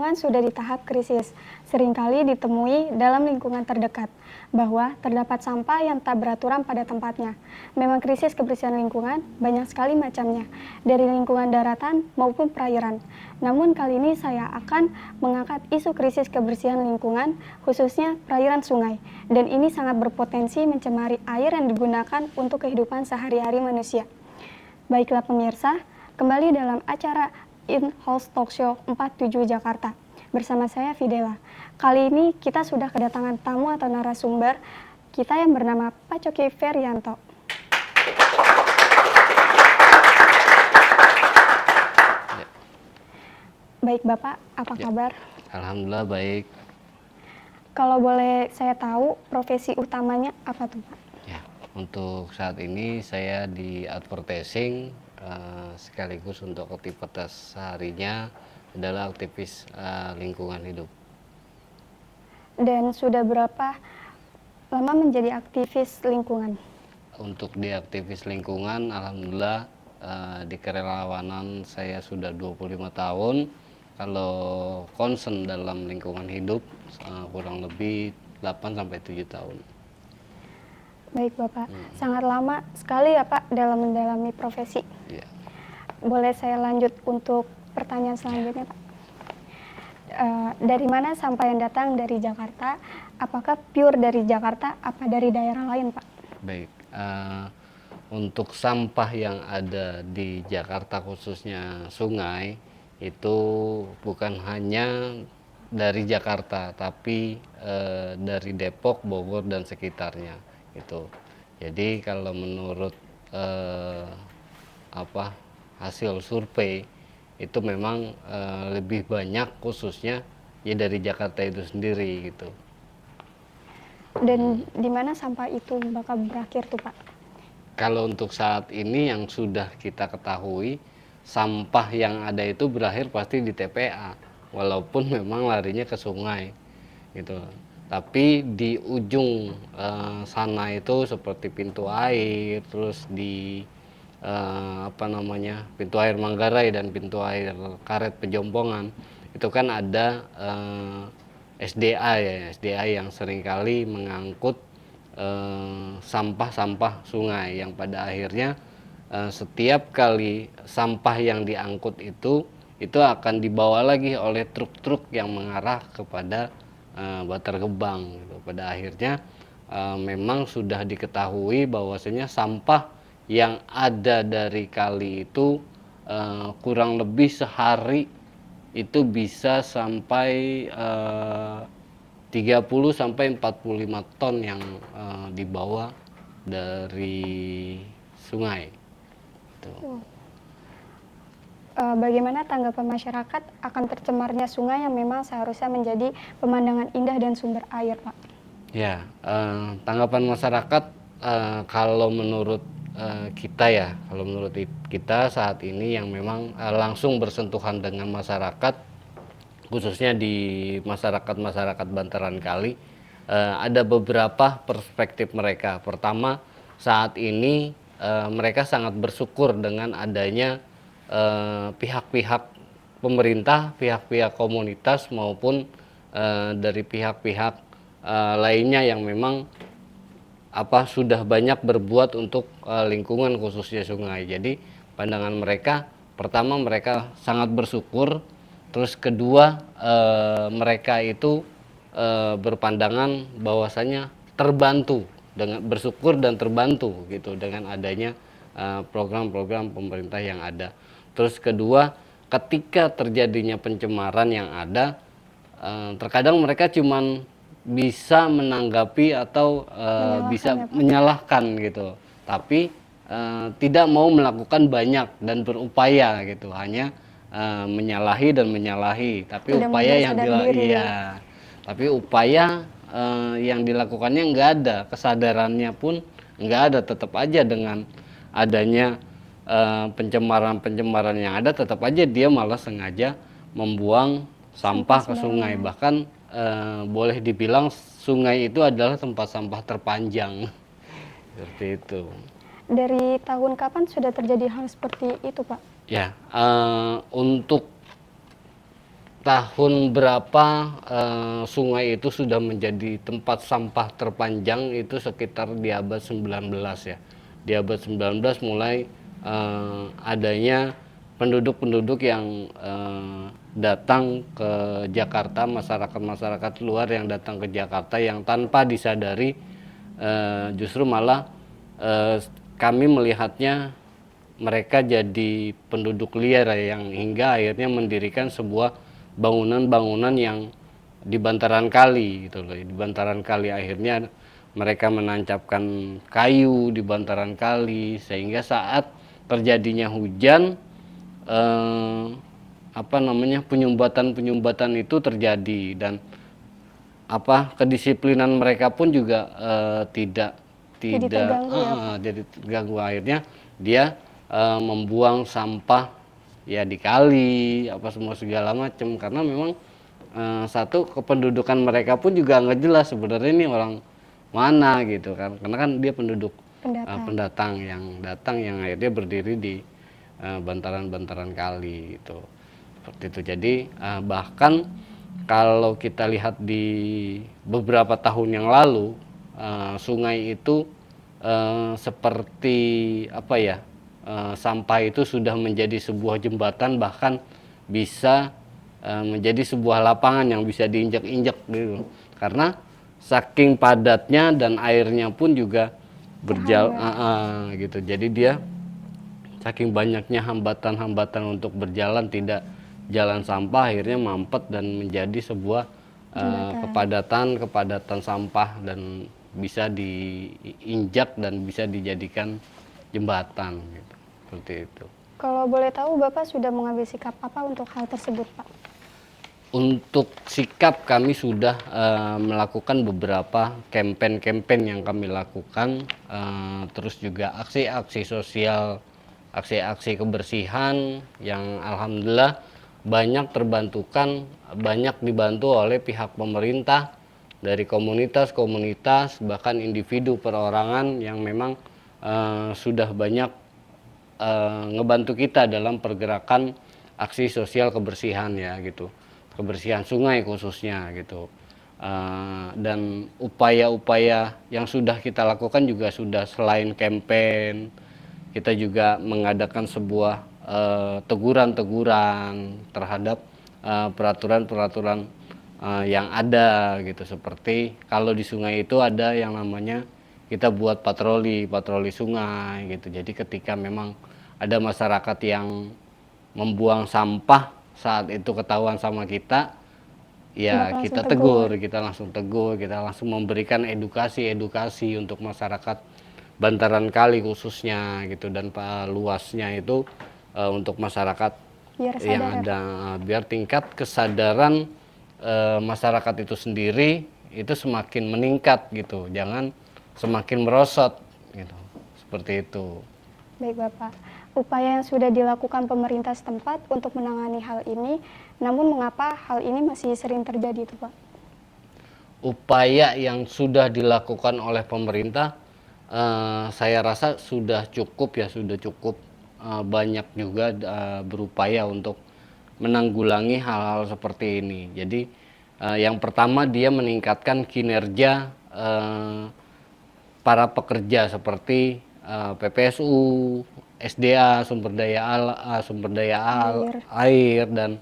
lingkungan sudah di tahap krisis, seringkali ditemui dalam lingkungan terdekat, bahwa terdapat sampah yang tak beraturan pada tempatnya. Memang krisis kebersihan lingkungan banyak sekali macamnya, dari lingkungan daratan maupun perairan. Namun kali ini saya akan mengangkat isu krisis kebersihan lingkungan, khususnya perairan sungai. Dan ini sangat berpotensi mencemari air yang digunakan untuk kehidupan sehari-hari manusia. Baiklah pemirsa, kembali dalam acara In-House Talk Show 47 Jakarta. Bersama saya Fidela. Kali ini kita sudah kedatangan tamu atau narasumber kita yang bernama Pak Coki Ferianto. Baik Bapak, apa kabar? Alhamdulillah baik. Kalau boleh saya tahu profesi utamanya apa tuh Pak? Ya, untuk saat ini saya di advertising, sekaligus untuk aktivitas seharinya adalah aktivis lingkungan hidup. Dan sudah berapa lama menjadi aktivis lingkungan? Untuk di aktivis lingkungan, alhamdulillah di kerelawanan saya sudah 25 tahun. Kalau concern dalam lingkungan hidup kurang lebih 8-7 tahun. Baik Bapak, sangat lama sekali ya Pak dalam mendalami profesi. Ya. Boleh saya lanjut untuk pertanyaan selanjutnya Pak? Dari mana sampah yang datang dari Jakarta? Apakah pure dari Jakarta, apa dari daerah lain Pak? Baik, untuk sampah yang ada di Jakarta khususnya sungai itu bukan hanya dari Jakarta, tapi dari Depok, Bogor dan sekitarnya itu. Jadi kalau menurut hasil survei itu memang lebih banyak khususnya ya dari Jakarta itu sendiri gitu. Dan di mana sampah itu bakal berakhir tuh Pak? Kalau untuk saat ini yang sudah kita ketahui, sampah yang ada itu berakhir pasti di TPA, walaupun memang larinya ke sungai gitu. Tapi di ujung sana itu seperti pintu air, terus di pintu air Manggarai dan pintu air Karet Pejompongan itu kan ada SDA yang seringkali mengangkut sampah-sampah sungai yang pada akhirnya setiap kali sampah yang diangkut itu akan dibawa lagi oleh truk-truk yang mengarah kepada Bantar Gebang gitu. Pada akhirnya memang sudah diketahui bahwasanya sampah yang ada dari kali itu kurang lebih sehari itu bisa sampai 30-45 ton yang dibawa dari sungai. Bagaimana tanggapan masyarakat akan tercemarnya sungai yang memang seharusnya menjadi pemandangan indah dan sumber air, Pak? Ya, tanggapan masyarakat kalau menurut kita saat ini yang memang langsung bersentuhan dengan masyarakat, khususnya di masyarakat bantaran kali, ada beberapa perspektif mereka. Pertama, saat ini mereka sangat bersyukur dengan adanya pihak-pihak pemerintah, pihak-pihak komunitas maupun dari pihak-pihak lainnya yang memang sudah banyak berbuat untuk lingkungan khususnya sungai. Jadi pandangan mereka, pertama mereka sangat bersyukur, terus kedua mereka itu berpandangan bahwasanya terbantu, dengan bersyukur dan terbantu gitu dengan adanya program-program pemerintah yang ada. Terus kedua, ketika terjadinya pencemaran yang ada, terkadang mereka cuman bisa menanggapi atau bisa menyalahkan gitu, tapi tidak mau melakukan banyak dan berupaya gitu, hanya menyalahi, tapi tidak upaya yang dilakukannya nggak ada, kesadarannya pun nggak ada, tetap aja dengan adanya pencemaran yang ada, tetap aja dia malah sengaja membuang sampah ke sungai. Bahkan boleh dibilang sungai itu adalah tempat sampah terpanjang seperti itu. Dari tahun kapan sudah terjadi hal seperti itu Pak? Ya, untuk tahun berapa sungai itu sudah menjadi tempat sampah terpanjang itu sekitar di abad 19 ya. Di abad 19 mulai adanya penduduk-penduduk yang datang ke Jakarta, masyarakat-masyarakat luar yang datang ke Jakarta yang tanpa disadari justru malah kami melihatnya mereka jadi penduduk liar yang hingga akhirnya mendirikan sebuah bangunan-bangunan yang di bantaran kali gitu loh. Di bantaran kali akhirnya mereka menancapkan kayu di bantaran kali sehingga saat terjadinya hujan penyumbatan itu terjadi dan kedisiplinan mereka pun juga tidak Jadi tidak terganggu ya, Pak. jadi terganggu akhirnya dia membuang sampah ya di kali apa semua segala macam karena memang satu kependudukan mereka pun juga nggak jelas sebenarnya ini orang mana gitu kan karena kan dia penduduk Pendatang. pendatang yang datang yang akhirnya berdiri di bantaran-bantaran kali itu seperti itu. Jadi bahkan kalau kita lihat di beberapa tahun yang lalu sungai itu seperti sampah itu sudah menjadi sebuah jembatan bahkan bisa menjadi sebuah lapangan yang bisa diinjak-injak gitu karena saking padatnya dan airnya pun juga berjalan gitu jadi dia saking banyaknya hambatan-hambatan untuk berjalan tidak jalan sampah akhirnya mampet dan menjadi sebuah kepadatan sampah dan bisa diinjak dan bisa dijadikan jembatan gitu seperti itu. Kalau boleh tahu Bapak sudah mengambil sikap apa untuk hal tersebut, Pak? Untuk sikap kami sudah melakukan beberapa campaign-campaign yang kami lakukan, terus juga aksi-aksi sosial, aksi-aksi kebersihan yang alhamdulillah banyak dibantu oleh pihak pemerintah dari komunitas-komunitas bahkan individu perorangan yang memang sudah banyak ngebantu kita dalam pergerakan aksi sosial kebersihan ya gitu. Kebersihan sungai khususnya gitu dan upaya-upaya yang sudah kita lakukan juga sudah selain campaign kita juga mengadakan sebuah teguran-teguran terhadap peraturan-peraturan yang ada gitu seperti kalau di sungai itu ada yang namanya kita buat patroli sungai gitu jadi ketika memang ada masyarakat yang membuang sampah saat itu ketahuan sama kita ya kita langsung tegur kita langsung memberikan edukasi untuk masyarakat bantaran kali khususnya gitu dan luasnya itu untuk masyarakat yang ada biar tingkat kesadaran masyarakat itu sendiri itu semakin meningkat gitu jangan semakin merosot gitu seperti itu. Baik Bapak, upaya yang sudah dilakukan pemerintah setempat untuk menangani hal ini, namun mengapa hal ini masih sering terjadi itu Pak? Upaya yang sudah dilakukan oleh pemerintah, saya rasa sudah cukup banyak juga berupaya untuk menanggulangi hal-hal seperti ini. Jadi yang pertama dia meningkatkan kinerja para pekerja seperti PPSU, SDA, sumber daya air dan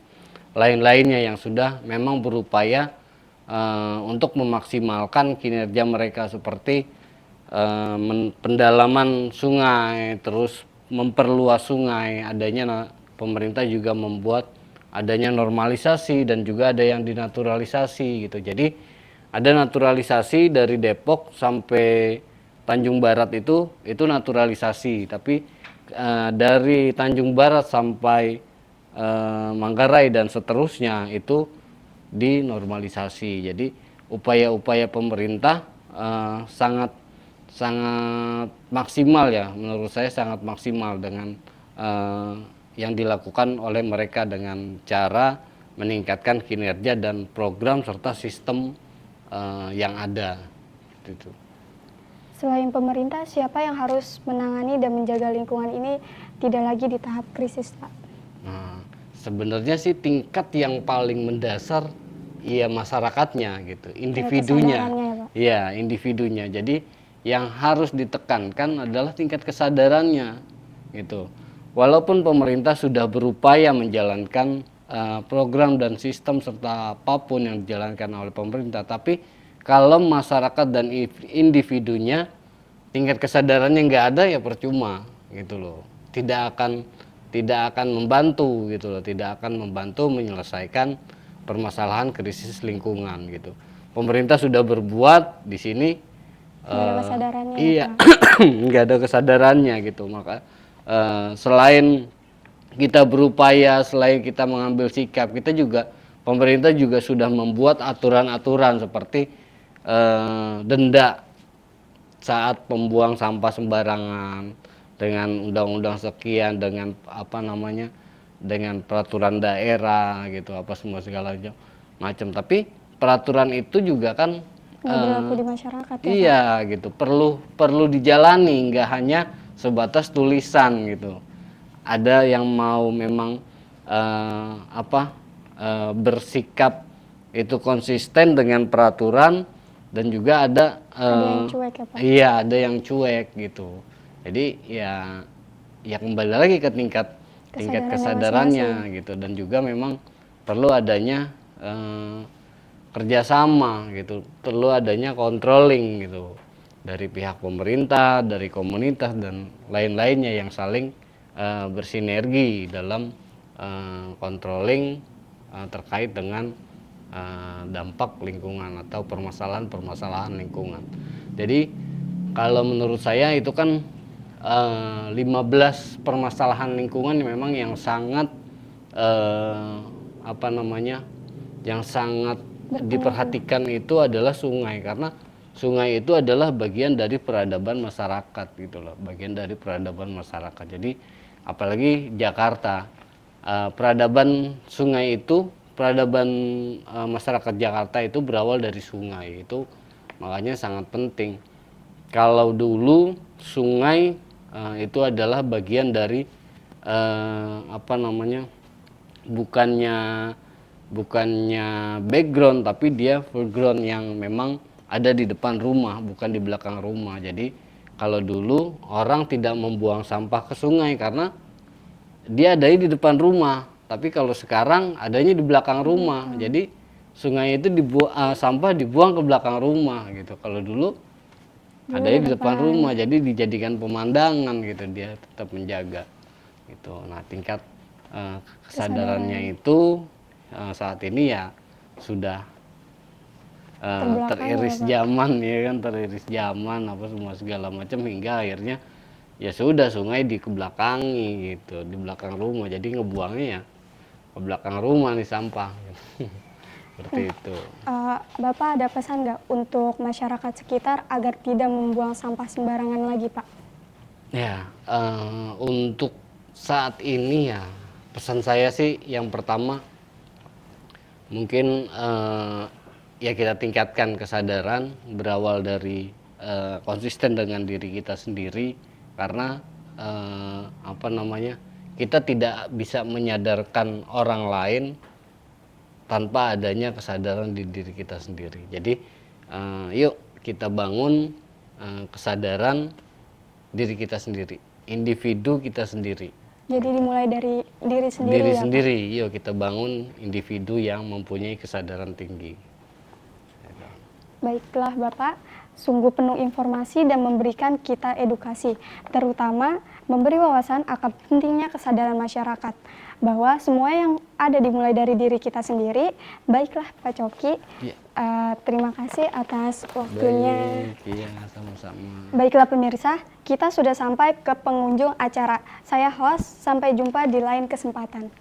lain-lainnya yang sudah memang berupaya untuk memaksimalkan kinerja mereka seperti pendalaman sungai, terus memperluas sungai, pemerintah juga membuat adanya normalisasi dan juga ada yang dinaturalisasi gitu. Jadi ada naturalisasi dari Depok sampai Tanjung Barat itu naturalisasi, tapi dari Tanjung Barat sampai Manggarai dan seterusnya itu dinormalisasi. Jadi upaya-upaya pemerintah sangat maksimal ya, menurut saya sangat maksimal dengan yang dilakukan oleh mereka dengan cara meningkatkan kinerja dan program serta sistem yang ada. Gitu. Selain pemerintah, siapa yang harus menangani dan menjaga lingkungan ini tidak lagi di tahap krisis, Pak? Nah, sebenarnya sih tingkat yang paling mendasar ya masyarakatnya gitu, individunya. kesadarannya ya, Pak. Iya, individunya. Jadi yang harus ditekankan adalah tingkat kesadarannya gitu. Walaupun pemerintah sudah berupaya menjalankan program dan sistem serta apapun yang dijalankan oleh pemerintah, tapi kalau masyarakat dan individunya tingkat kesadarannya nggak ada ya percuma gitu loh. Tidak akan membantu gitu loh, tidak akan membantu menyelesaikan permasalahan krisis lingkungan gitu. Pemerintah sudah berbuat di sini Nggak ada kesadarannya ya, iya Pak. nggak ada kesadarannya gitu. Maka selain kita berupaya, selain kita mengambil sikap, kita juga pemerintah juga sudah membuat aturan-aturan seperti denda saat pembuang sampah sembarangan dengan undang-undang sekian, dengan apa namanya, dengan peraturan daerah gitu, apa semua segala macam. Tapi peraturan itu juga kan Nggak berlaku di masyarakat ya, Pak. iya gitu, perlu dijalani, nggak hanya sebatas tulisan gitu. Ada yang mau memang bersikap itu konsisten dengan peraturan, dan juga ada yang cuek ya, Pak. iya, ada yang cuek gitu. Jadi ya kembali lagi ke tingkat kesadarannya gitu, dan juga memang perlu adanya kerjasama gitu, perlu adanya controlling gitu dari pihak pemerintah, dari komunitas dan lain-lainnya yang saling bersinergi dalam controlling terkait dengan dampak lingkungan atau permasalahan lingkungan. Jadi kalau menurut saya itu kan 15 permasalahan lingkungan memang yang sangat yang sangat diperhatikan itu adalah sungai, karena sungai itu adalah bagian dari peradaban masyarakat gitu loh, bagian dari peradaban masyarakat. Jadi apalagi Jakarta, peradaban sungai itu, peradaban masyarakat Jakarta itu berawal dari sungai, itu makanya sangat penting. Kalau dulu sungai itu adalah bagian dari bukannya background, tapi dia foreground yang memang ada di depan rumah, bukan di belakang rumah. Jadi kalau dulu orang tidak membuang sampah ke sungai karena dia adanya di depan rumah, tapi kalau sekarang adanya di belakang rumah. Jadi sungai itu sampah dibuang ke belakang rumah gitu. Kalau dulu adanya di depan rumah, jadi dijadikan pemandangan gitu, dia tetap menjaga gitu. Nah, tingkat kesadarannya itu saat ini ya sudah teriris zaman ya kan, teriris zaman apa semua segala macam, hingga akhirnya ya sudah sungai dikebelakangi gitu, di belakang rumah, jadi ngebuangnya ya ke belakang rumah nih sampah gitu. Seperti itu. Bapak ada pesan nggak untuk masyarakat sekitar agar tidak membuang sampah sembarangan lagi, Pak? Ya, untuk saat ini ya pesan saya sih yang pertama mungkin ya kita tingkatkan kesadaran berawal dari konsisten dengan diri kita sendiri, karena kita tidak bisa menyadarkan orang lain tanpa adanya kesadaran di diri kita sendiri. Jadi yuk kita bangun kesadaran diri kita sendiri, individu kita sendiri. Jadi dimulai dari diri sendiri Diri ya, sendiri, yuk kita bangun individu yang mempunyai kesadaran tinggi. Baiklah Bapak, sungguh penuh informasi dan memberikan kita edukasi, terutama memberi wawasan akan pentingnya kesadaran masyarakat, bahwa semua yang ada dimulai dari diri kita sendiri. Baiklah Pak Coki, Ya. Terima kasih atas waktunya. Baik, iya sama-sama. Baiklah pemirsa, kita sudah sampai ke pengunjung acara. Saya host, sampai jumpa di lain kesempatan.